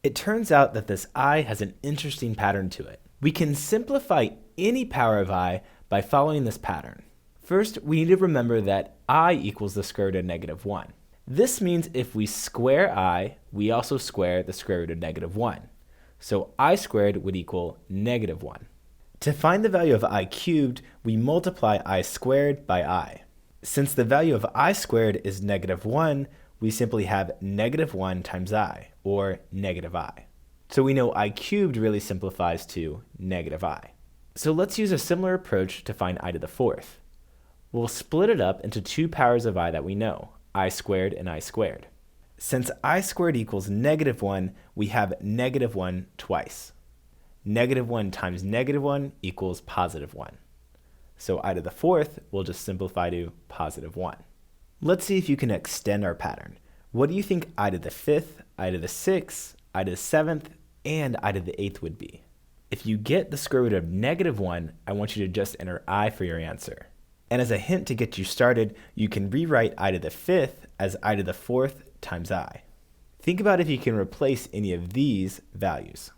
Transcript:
It turns out that this I has an interesting pattern to it. We can simplify any power of I by following this pattern. First, we need to remember that I equals the square root of negative 1. This means if we square I, we also square the square root of negative 1. So I squared would equal negative 1. To find the value of I cubed, we multiply I squared by I. Since the value of I squared is negative 1, we simply have negative 1 times I, or negative I. So we know I cubed really simplifies to negative I. So let's use a similar approach to find I to the fourth. We'll split it up into two powers of I that we know, I squared and I squared. Since I squared equals negative 1, we have negative 1 twice. Negative 1 times negative 1 equals positive 1. So I to the fourth will just simplify to positive 1. Let's see if you can extend our pattern. What do you think I to the fifth, I to the sixth, I to the seventh, and I to the eighth would be? If you get the square root of negative 1, I want you to just enter I for your answer. And as a hint to get you started, you can rewrite I to the fifth as I to the fourth times I. Think about if you can replace any of these values.